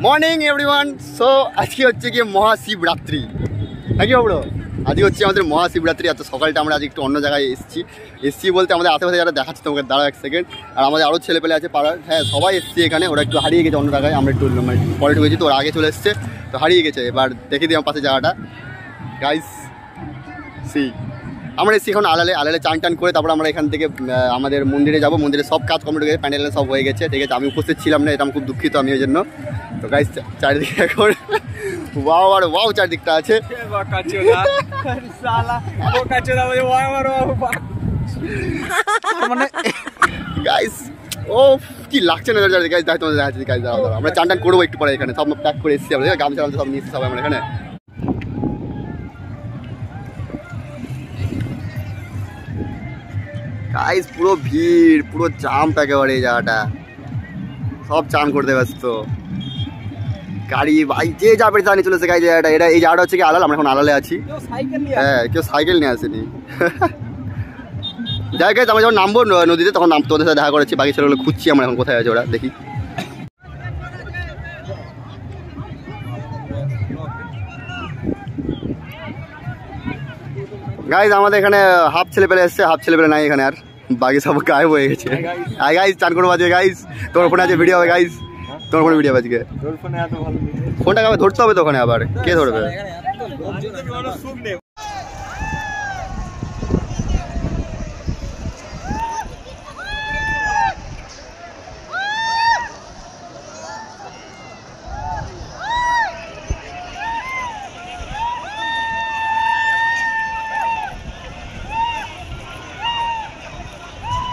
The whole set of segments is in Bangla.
Morning everyone. সো আজকে হচ্ছে কি মহাশিবরাত্রি নাকি ব্রো? আজকে হচ্ছে আমাদের মহাশিবরাত্রি। এত সকালটা আমরা আজ একটু অন্য জায়গায় এসছি বলতে আমাদের আশেপাশে যারা দেখাচ্ছে তোমাকে দাঁড়াও এক সেকেন্ড। আর আমাদের আরও ছেলেপেলে আছে পাড়ার, হ্যাঁ সবাই এসছি এখানে। ওরা একটু হারিয়ে গেছে অন্য জায়গায়, আমরা একটু পরে ঢুকেছি তো ওরা আগে চলে এসছে তো হারিয়ে গেছে। এবার দেখে দিই আমার পাশে জায়গাটা গাইস। সি আমরা এসছি এখন আলালে চান টান করে তারপর আমরা এখান থেকে আমাদের মন্দিরে যাবো। মন্দিরে সব কাজ কমপ্লিট হয়ে গেছে, প্যান্ডেল সব হয়ে গেছে, ঠিক আছে। আমি উপস্থিত ছিলাম না, এটা আমি খুব দুঃখিত আমি ওই জন্য। তো গাইস চারিদিকে এখন ওয়াও আর ওয়াও চারিদিকটা আছে। মানে গাইস ও কি লাগছে না গাইস, দেখো তোমাদের দেখাচ্ছি গাইস। দাঁড়াও আমরা চান টান করবো একটু পরে, এখানে সব প্যাক করে এসেছি আমরা, গামছা সব নিয়ে এসেছি সবাই আমরা এখানে। গাইস পুরো ভিড়, পুরো জাম একেবারে এই জায়গাটা, সব চান করতে ব্যস্ত। গাড়ি ভাই যে যা পেরে নিয়ে চলেছে গাইস জায়গাটা। এটা এই জায়গাটা হচ্ছে কি আলাল, আমরা এখন আলালে আছি। হ্যাঁ কেউ সাইকেল নিয়ে আসেনি। যাই গাইস আমরা যখন নামবো নদীতে তখন তোদের সাথে দেখা করেছি, বাকি ছেলেগুলো খুঁজছি আমরা এখন কোথায় আছে ওরা, দেখি। গাইস আমাদের এখানে হাফ ছেলেপেলে এসছে, হাফ ছেলেপেলে নাই এখানে আর, বাকি সব গায়েব হয়ে গেছে। আর গাইস চান করে বাজে গাইস, তোর ফোনে আছে ভিডিও হবে গাইস, তোর ফোনে ভিডিও আজকে। ফোনটা আবার ধরতে হবে তো ওখানে, আবার কে ধরবে?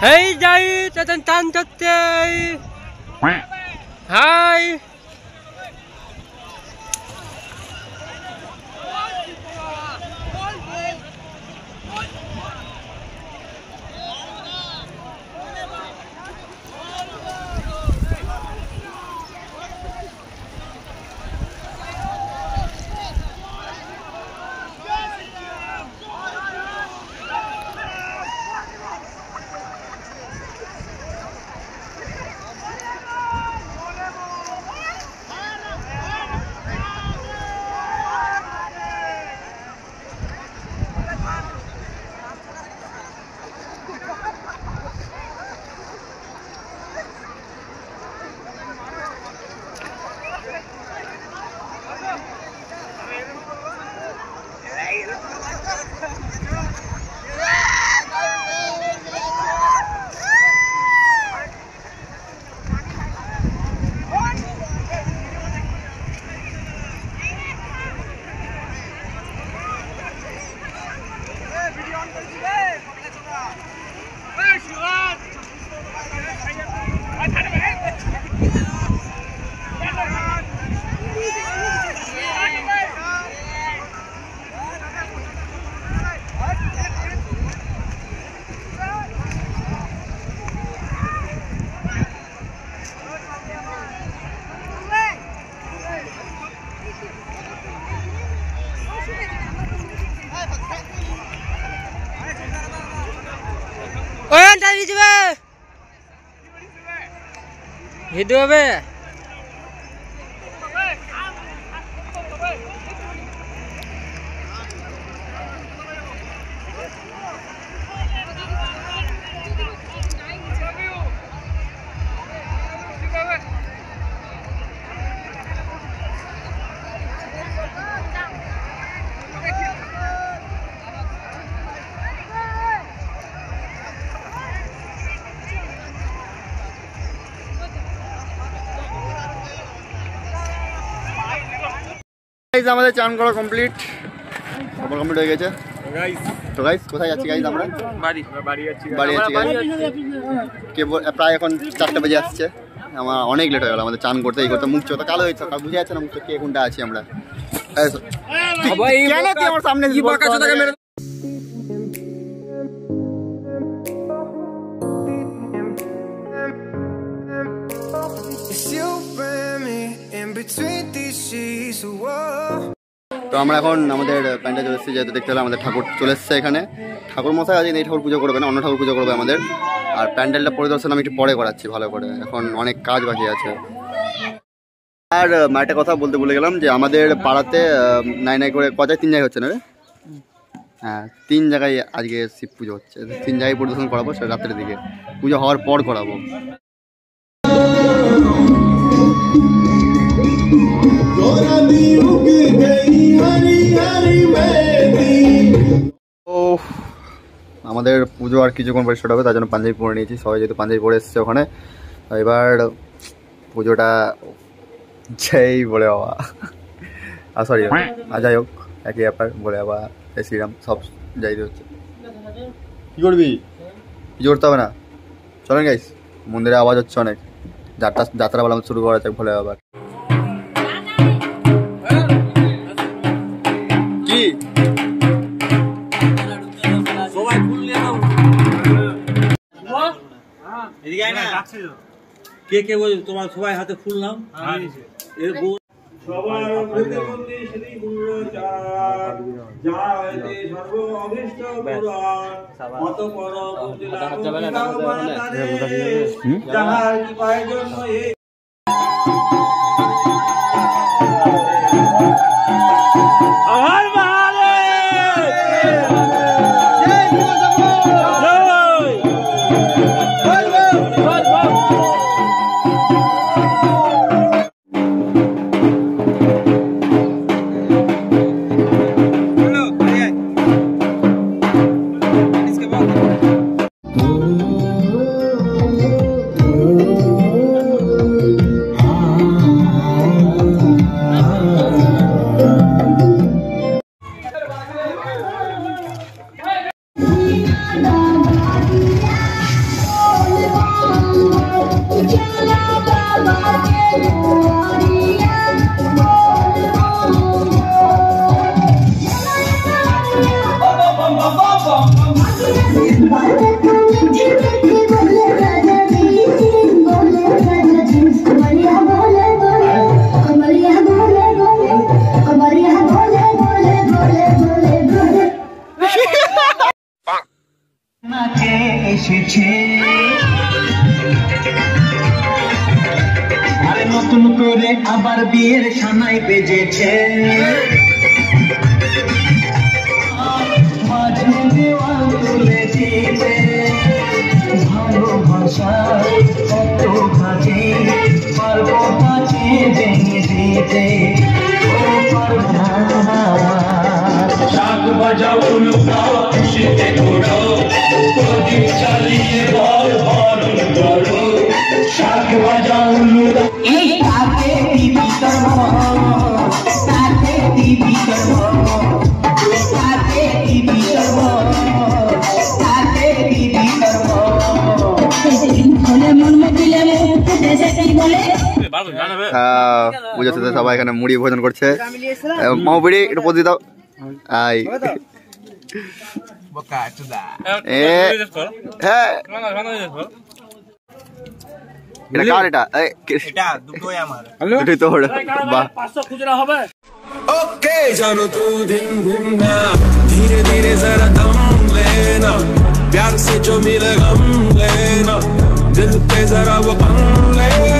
Hey Jai, tan totte. Hi. Video be. আমাদের চান করা কমপ্লিট, সবার কমপ্লিট হয়ে গেছে। তো গাইস কোথায় যাচ্ছি গাইস? আমরা বাড়ি যাচ্ছি প্রায় এখন 4টা বেজে আসছে। আমার অনেক লেট হয়ে গেল আমাদের চান করতে, এই করতে। মুখ চোখটা কালো হয়েছে, বুঝে যাচ্ছে না মুখ কে কোনটা আছি আমরা। আমার সামনে তো আমরা এখন আমাদের প্যান্ডে চলে এসেছি, যেহেতু দেখতে হলে আমাদের ঠাকুর চলে এসছে এখানে। ঠাকুর মশাই আজ এই ঠাকুর পুজো করবে না, অন্য ঠাকুর পুজো করবে আমাদের। আর প্যান্ডেলটা পরিদর্শন আমি একটু পরে করাচ্ছি ভালো করে, এখন অনেক কাজ বাকি আছে। আর একটা কথা বলতে ভুলে গেলাম যে আমাদের পাড়াতে নাই নাই করে কথায় 3 জায়গায় হচ্ছে না রে? হ্যাঁ 3 জায়গায় আজকে শিব পুজো হচ্ছে, 3 জায়গায় পরিদর্শন করাবো, সেটা রাত্রের দিকে পুজো হওয়ার পর করাবো। ও আমাদের পুজো আর কিছুক্ষণ পরে স্টার্ট হবে, তার জন্য পাঞ্জাবি পরে নিয়েছি, সবাই যেহেতু পাঞ্জাবি পরে এসছে ওখানে। এবার পুজোটা যেই বলে বাবা সরি যাই হোক একই ব্যাপার, বলে বাবা শ্রীরাম সব যাই হচ্ছে। কী করবি? কিছু করতে হবে না, চলেন গাইস, মন্দিরে আওয়াজ হচ্ছে অনেক, যাত্রা বলা শুরু করা যাক ভোলে বাবার। কি কে কে বল তোমার সবাই হাতে ফুল নাও। সবার অমৃতের মন্দির শ্রী গুরুচার যাইতে সর্ব অভিষ্ট পুরাণ মত পর বুঝলা যাহার কৃপায় জন্য এই নতুন করে আবার বিয়ের সানাই বেজেছে, মাঝে দেওয়াল তুলে দিতে ভালোবাসা কত কাজে পারবো কাছে ভেঙে দিতে শাক বাজাও লুকাও খুশিতে ঘোরো প্রদীপ চালিয়ে বল বরণ করো শাক বাজাও লুকাও এই তাকে দিবি করব তাকে দিবি করব তাকে দিবি করব তাকে দিবি করব বলে মন মতিলে দেশে কি বলে। পুজো শেষে সবাই এখানে মুড়ি ভোজন করছে, মামুড়ি একটু পদি দাও। আই এটা কার? এটা দুটোই আমার, দুটোই তোর। বাহ 500 খুচরা হবে। ओके जानो तू दिन दिन ना धीरे धीरे जरा दम लेना प्यार से जो मिले गम लेना दिल पे जरा वो बम लेना